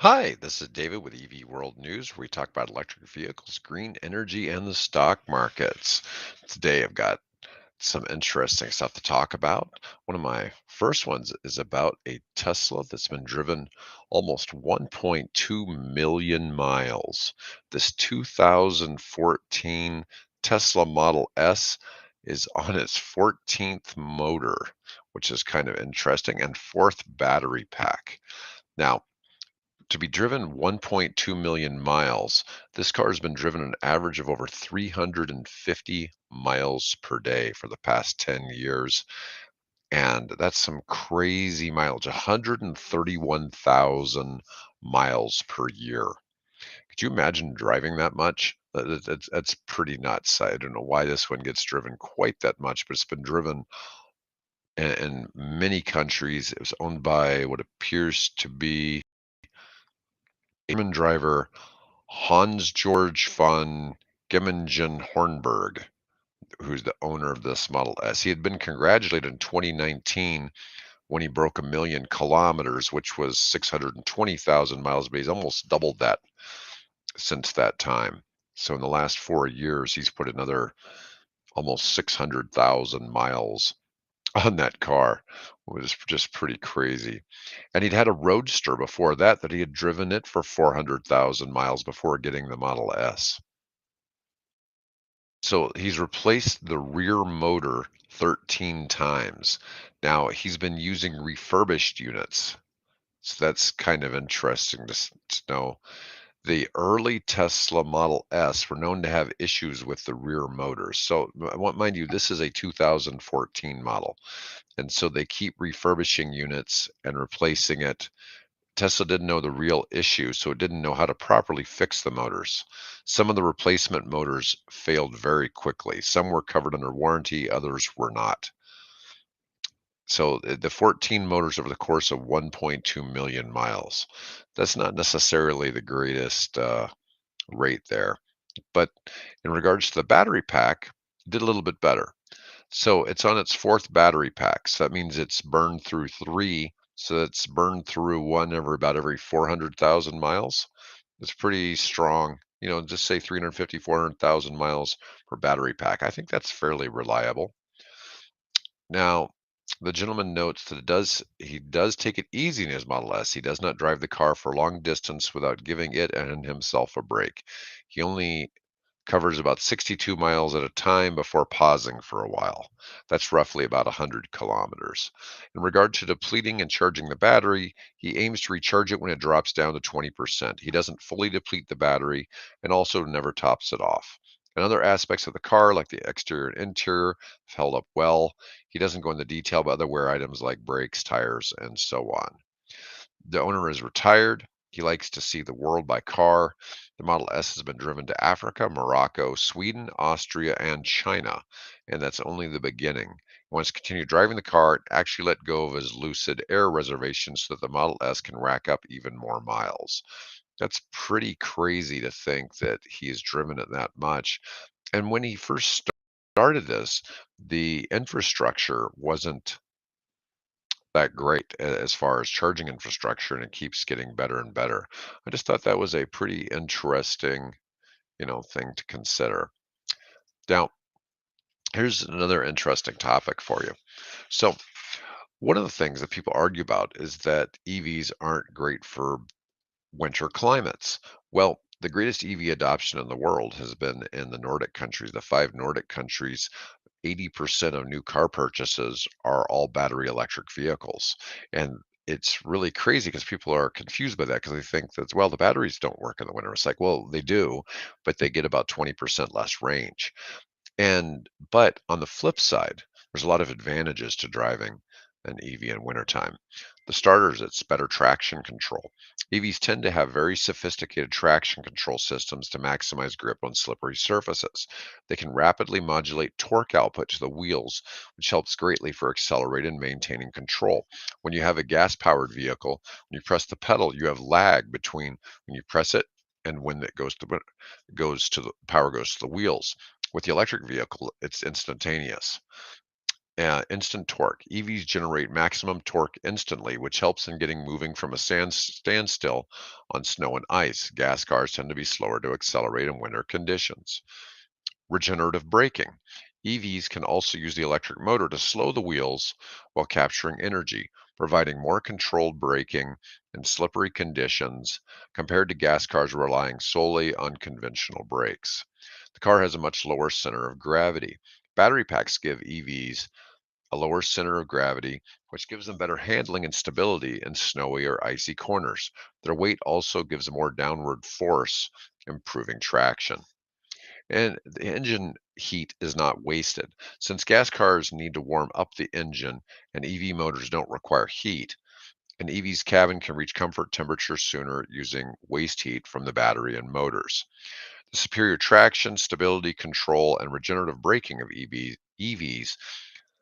Hi, this is David with EV World News, where we talk about electric vehicles, green energy, and the stock markets. Today, I've got some interesting stuff to talk about. One of my first ones is about a Tesla that's been driven almost 1.2 million miles. This 2014 Tesla Model S is on its 14th motor, which is kind of interesting, and fourth battery pack. Now, to be driven 1.2 million miles, this car has been driven an average of over 350 miles per day for the past 10 years. And that's some crazy mileage, 131,000 miles per year. Could you imagine driving that much? That's pretty nuts. I don't know why this one gets driven quite that much, but it's been driven in many countries. It was owned by what appears to be a German driver, Hans Georg von Gemmingen-Hornberg, who's the owner of this Model S. He had been congratulated in 2019 when he broke 1,000,000 kilometers, which was 620,000 miles, but he's almost doubled that since that time. So in the last 4 years, he's put another almost 600,000 miles on that car. It was just pretty crazy. And he'd had a Roadster before that he had driven it for 400,000 miles before getting the Model S. So he's replaced the rear motor 13 times. Now he's been using refurbished units. So that's kind of interesting to know. The early Tesla Model S were known to have issues with the rear motors. So I want mind you, this is a 2014 model. And so they keep refurbishing units and replacing it. Tesla didn't know the real issue, so it didn't know how to properly fix the motors. Some of the replacement motors failed very quickly. Some were covered under warranty, others were not. So the 14 motors over the course of 1.2 million miles. That's not necessarily the greatest rate there. But in regards to the battery pack, it did a little bit better. So it's on its fourth battery pack. So that means it's burned through three. So it's burned through one about every 400,000 miles. It's pretty strong. Just say 350, 400,000 miles per battery pack. I think that's fairly reliable. Now, the gentleman notes that he does take it easy in his Model S. He does not drive the car for long distance without giving it and himself a break. He only covers about 62 miles at a time before pausing for a while. That's roughly about 100 kilometers. In regard to depleting and charging the battery, he aims to recharge it when it drops down to 20%. He doesn't fully deplete the battery and also never tops it off. And other aspects of the car, like the exterior and interior, have held up well. He doesn't go into detail about other wear items like brakes, tires, and so on. The owner is retired. He likes to see the world by car. The Model S has been driven to Africa, Morocco, Sweden, Austria, and China, and that's only the beginning. He wants to continue driving the car and actually let go of his Lucid Air reservation so that the Model S can rack up even more miles. That's pretty crazy to think that he has driven it that much. And when he first started this, the infrastructure wasn't that great as far as charging infrastructure, and it keeps getting better and better. I just thought that was a pretty interesting, thing to consider. Now, here's another interesting topic for you. So, one of the things that people argue about is that EVs aren't great for winter climates. Well, the greatest EV adoption in the world has been in the Nordic countries, the five Nordic countries. 80% of new car purchases are all battery electric vehicles. And it's really crazy because people are confused by that because they think that, well, the batteries don't work in the winter. It's like, well, they do, but they get about 20% less range. But on the flip side, there's a lot of advantages to driving an EV in wintertime. The starters, it's better traction control. EVs tend to have very sophisticated traction control systems to maximize grip on slippery surfaces. They can rapidly modulate torque output to the wheels, which helps greatly for accelerating and maintaining control. When you have a gas-powered vehicle, when you press the pedal, you have lag between when you press it and when it goes to the power goes to the wheels. With the electric vehicle, it's instantaneous. Instant torque. EVs generate maximum torque instantly, which helps in getting moving from a standstill on snow and ice. Gas cars tend to be slower to accelerate in winter conditions. Regenerative braking. EVs can also use the electric motor to slow the wheels while capturing energy, providing more controlled braking in slippery conditions compared to gas cars relying solely on conventional brakes. The car has a much lower center of gravity. Battery packs give EVs a lower center of gravity, which gives them better handling and stability in snowy or icy corners. Their weight also gives a more downward force, improving traction. And the engine heat is not wasted. Since gas cars need to warm up the engine and EV motors don't require heat, an EV's cabin can reach comfort temperature sooner using waste heat from the battery and motors. The superior traction, stability control, and regenerative braking of EVs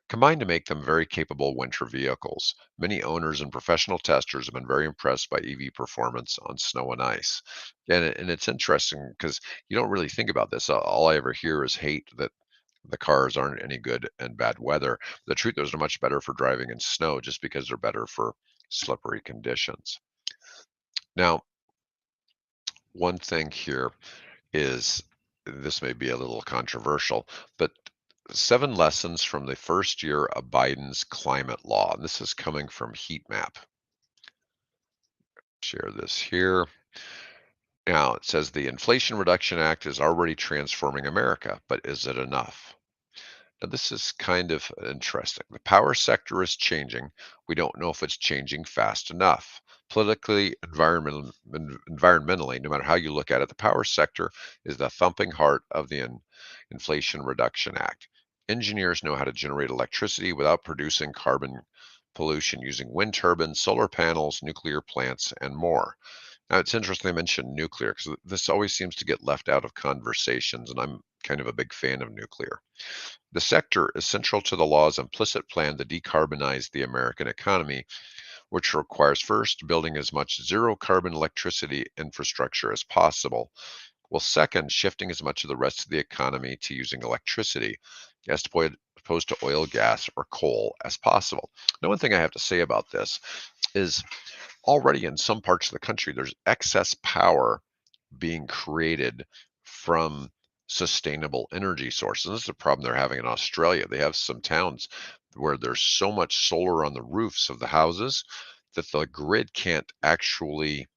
combine to make them very capable winter vehicles. Many owners and professional testers have been very impressed by EV performance on snow and ice. And it's interesting because you don't really think about this. All I ever hear is hate that the cars aren't any good in bad weather. The truth is, they're much better for driving in snow just because they're better for slippery conditions. Now, one thing here is this may be a little controversial, but 7 lessons from the first year of Biden's climate law. And this is coming from Heat Map. Share this here. Now, it says the Inflation Reduction Act is already transforming America, but is it enough? Now, this is kind of interesting. The power sector is changing. We don't know if it's changing fast enough. Politically, environmentally, no matter how you look at it, the power sector is the thumping heart of the Inflation Reduction Act. Engineers know how to generate electricity without producing carbon pollution using wind turbines, solar panels, nuclear plants, and more. Now, it's interesting they mentioned nuclear because this always seems to get left out of conversations, and I'm kind of a big fan of nuclear. The sector is central to the law's implicit plan to decarbonize the American economy, which requires first building as much zero carbon electricity infrastructure as possible, while second, shifting as much of the rest of the economy to using electricity opposed to oil, gas, or coal as possible. Now, one thing I have to say about this is already in some parts of the country, there's excess power being created from sustainable energy sources. This is a problem they're having in Australia. They have some towns where there's so much solar on the roofs of the houses that the grid can't actually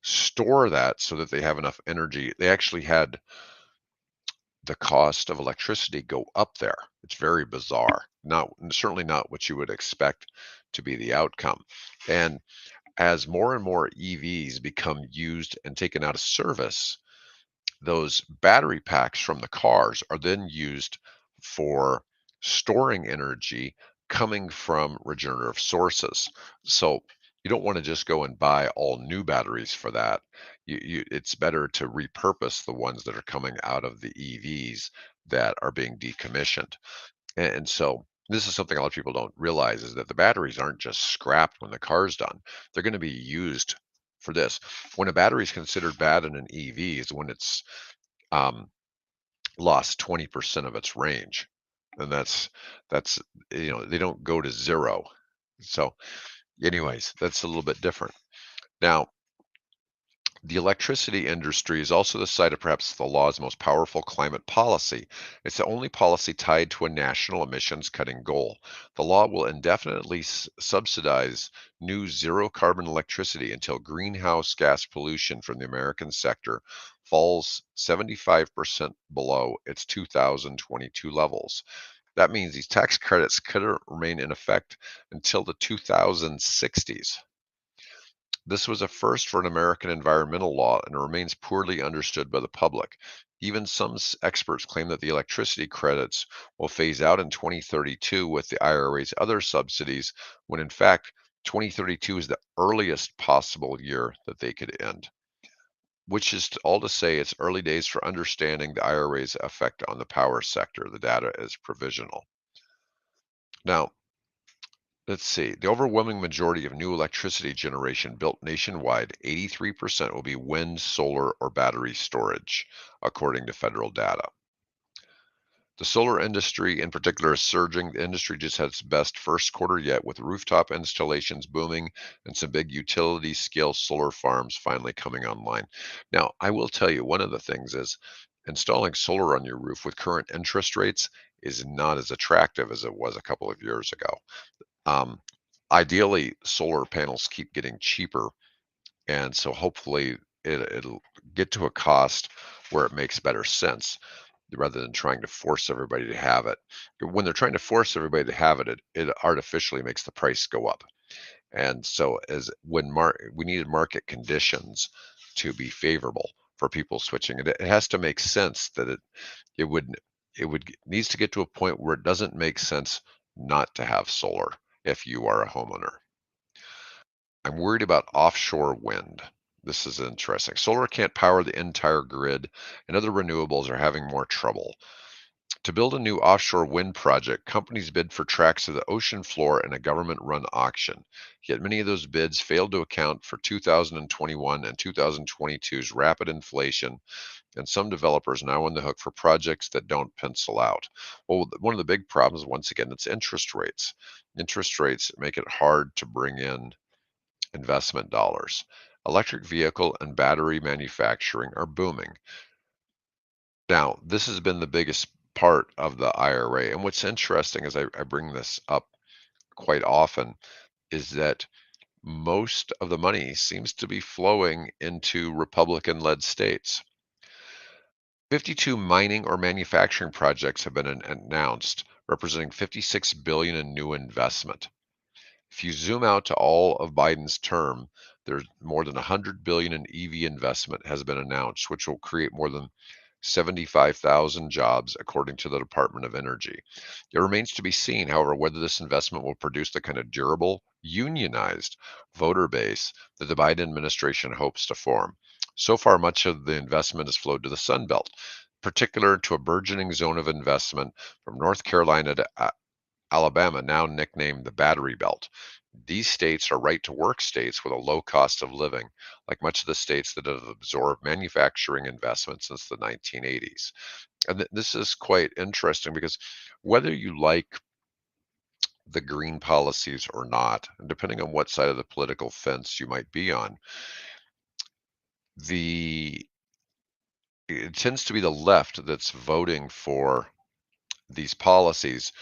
store that so that they have enough energy. They actually had the cost of electricity go up there. It's very bizarre. Not certainly not what you would expect to be the outcome. And as more and more EVs become used and taken out of service, those battery packs from the cars are then used for storing energy coming from regenerative sources. So you don't want to just go and buy all new batteries for that. It's better to repurpose the ones that are coming out of the EVs that are being decommissioned. And so this is something a lot of people don't realize is that the batteries aren't just scrapped when the car's done. They're going to be used for this. When a battery is considered bad in an EV is when it's um, lost 20% of its range. And that's they don't go to zero. So anyways, that's a little bit different. Now, the electricity industry is also the site of perhaps the law's most powerful climate policy. It's the only policy tied to a national emissions cutting goal. The law will indefinitely subsidize new zero carbon electricity until greenhouse gas pollution from the American sector falls 75% below its 2022 levels. That means these tax credits could remain in effect until the 2060s. This was a first for an American environmental law and remains poorly understood by the public. Even some experts claim that the electricity credits will phase out in 2032 with the IRA's other subsidies, when in fact, 2032 is the earliest possible year that they could end, which is all to say it's early days for understanding the IRA's effect on the power sector. The data is provisional. Now, let's see. The overwhelming majority of new electricity generation built nationwide, 83% will be wind, solar, or battery storage, according to federal data. The solar industry in particular is surging. The industry just had its best first quarter yet, with rooftop installations booming and some big utility scale solar farms finally coming online. Now, I will tell you, one of the things is installing solar on your roof with current interest rates is not as attractive as it was a couple of years ago. Um, Ideally, solar panels keep getting cheaper, and so hopefully it'll get to a cost where it makes better sense rather than trying to force everybody to have it. When they're trying to force everybody to have it, it artificially makes the price go up. And so as when we needed market conditions to be favorable for people switching, it has to make sense that it would needs to get to a point where it doesn't make sense not to have solar if you are a homeowner. I'm worried about offshore wind. This is interesting. Solar can't power the entire grid, and other renewables are having more trouble. To build a new offshore wind project, companies bid for tracts of the ocean floor in a government run auction. Yet many of those bids failed to account for 2021 and 2022's rapid inflation, and some developers are now on the hook for projects that don't pencil out. Well, one of the big problems, once again, it's interest rates. Interest rates make it hard to bring in investment dollars. Electric vehicle and battery manufacturing are booming. Now, this has been the biggest part of the IRA. And what's interesting is I bring this up quite often is that most of the money seems to be flowing into Republican led states. 52 mining or manufacturing projects have been announced, representing 56 billion in new investment. If you zoom out to all of Biden's term, there's more than 100 billion in EV investment has been announced, which will create more than 75,000 jobs, according to the Department of Energy. It remains to be seen, however, whether this investment will produce the kind of durable, unionized voter base that the Biden administration hopes to form. So far, much of the investment has flowed to the Sun Belt, particular to a burgeoning zone of investment from North Carolina to Alabama, now nicknamed the Battery Belt. These states are right to work states with a low cost of living, like much of the states that have absorbed manufacturing investment since the 1980s. And this is quite interesting because whether you like the green policies or not, and depending on what side of the political fence you might be on, the it tends to be the left that's voting for these policies,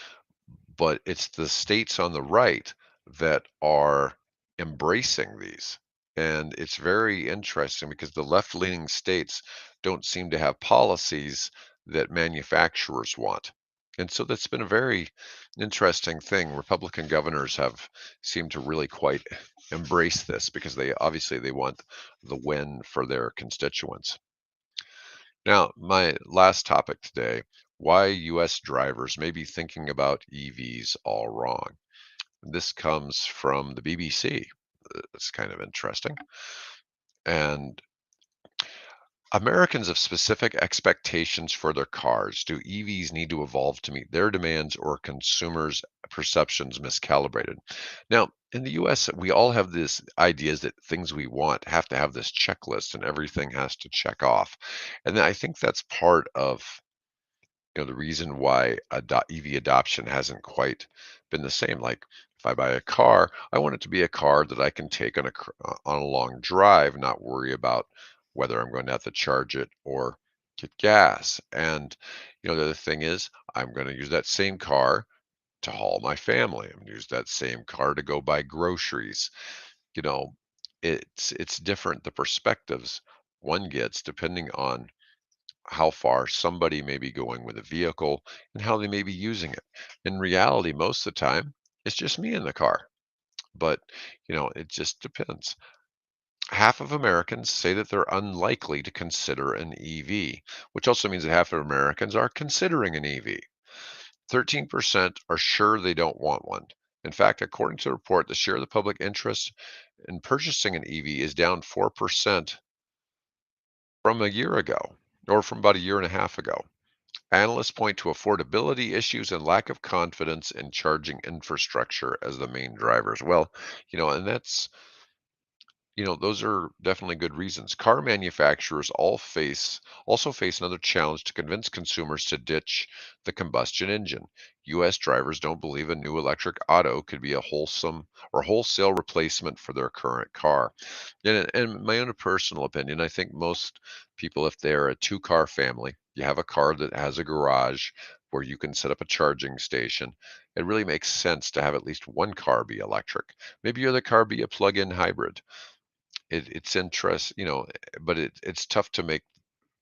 but it's the states on the right that are embracing these. And it's very interesting because the left leaning states don't seem to have policies that manufacturers want. And so that's been a very interesting thing. Republican governors have seemed to really quite embrace this because they want the win for their constituents. Now, my last topic today, why US drivers may be thinking about EVs all wrong. This comes from the BBC. It's kind of interesting. And Americans have specific expectations for their cars. Do EVs need to evolve to meet their demands, or are consumers' perceptions miscalibrated? Now, in the US, we all have this ideas that things we want have to have this checklist and everything has to check off. And I think that's part of the reason why EV adoption hasn't quite been the same. Like if I buy a car, I want it to be a car that I can take on on a long drive, not worry about whether I'm going to have to charge it or get gas. And the other thing is, I'm going to use that same car to haul my family. I'm going to use that same car to go buy groceries. You know, it's different the perspectives one gets depending on how far somebody may be going with a vehicle and how they may be using it. In reality, most of the time, it's just me in the car. But, it just depends. Half of Americans say that they're unlikely to consider an EV, which also means that half of Americans are considering an EV. 13% are sure they don't want one. In fact, according to the report, the share of the public interest in purchasing an EV is down 4% from a year ago, or from about a year and a half ago. Analysts point to affordability issues and lack of confidence in charging infrastructure as the main drivers. Well, and that's, those are definitely good reasons. Car manufacturers also face another challenge to convince consumers to ditch the combustion engine. US drivers don't believe a new electric auto could be a wholesome or wholesale replacement for their current car. And in my own personal opinion, I think most people, if they're a two-car family, you have a car that has a garage where you can set up a charging station, it really makes sense to have at least one car be electric. Maybe your other car be a plug-in hybrid. It's but it's tough to make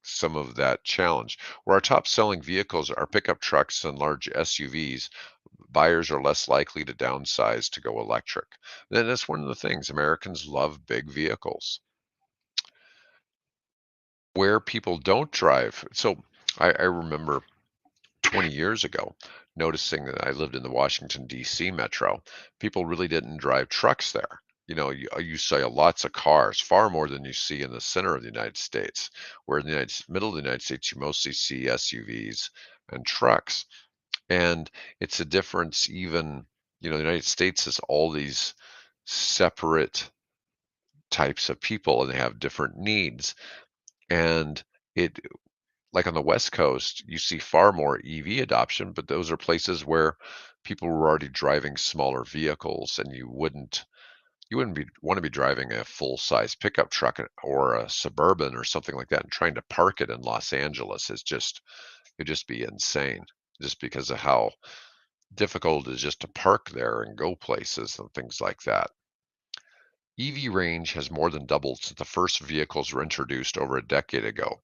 some of that challenge. Where our top selling vehicles are pickup trucks and large SUVs, buyers are less likely to downsize to go electric. Then that's one of the things. Americans love big vehicles. Where people don't drive. So I remember 20 years ago noticing that I lived in the Washington, D.C. metro. People really didn't drive trucks there. You see lots of cars, far more than you see in the center of the United States, where in the middle of the United States, you mostly see SUVs and trucks. And it's a difference even, the United States has all these separate types of people and they have different needs. And it like on the West Coast, you see far more EV adoption, but those are places where people were already driving smaller vehicles, and you wouldn't be want to be driving a full-size pickup truck or a Suburban or something like that and trying to park it in Los Angeles it'd just be insane just because of how difficult it is just to park there and go places and things like that. EV range has more than doubled since the first vehicles were introduced over a decade ago.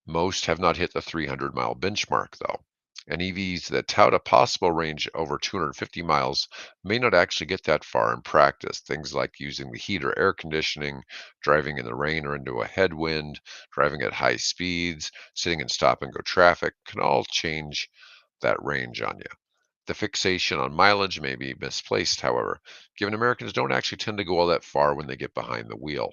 Most have not hit the 300-mile benchmark, though. And EVs that tout a possible range over 250 miles may not actually get that far in practice. Things like using the heat or air conditioning, driving in the rain or into a headwind, driving at high speeds, sitting in stop and go traffic can all change that range on you. The fixation on mileage may be misplaced, however, given Americans don't actually tend to go all that far when they get behind the wheel.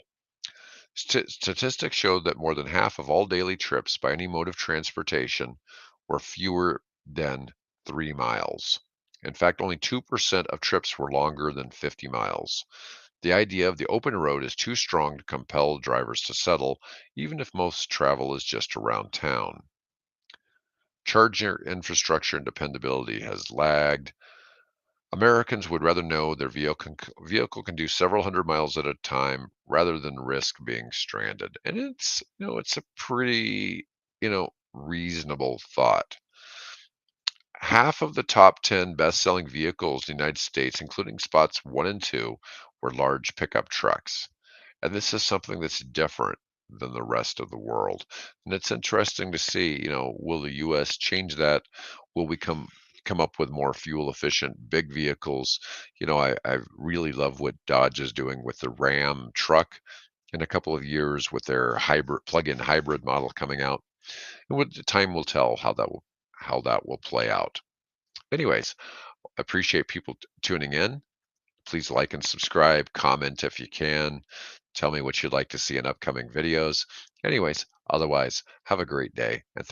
Statistics show that more than half of all daily trips by any mode of transportation were fewer than 3 miles. In fact, only 2% of trips were longer than 50 miles. The idea of the open road is too strong to compel drivers to settle, even if most travel is just around town. Charger infrastructure and dependability has lagged. Americans would rather know their vehicle can do several hundred miles at a time rather than risk being stranded. And it's a pretty, reasonable thought. Half of the top 10 best-selling vehicles in the United States, including spots 1 and 2, were large pickup trucks. And this is something that's different than the rest of the world. And it's interesting to see, will the US change that? Will we come up with more fuel efficient big vehicles? I really love what Dodge is doing with the Ram truck in a couple of years with their hybrid plug-in hybrid model coming out. And time will tell how that will play out. Anyways, appreciate people tuning in. Please like and subscribe, comment if you can. Tell me what you'd like to see in upcoming videos. Anyways, otherwise, have a great day and thank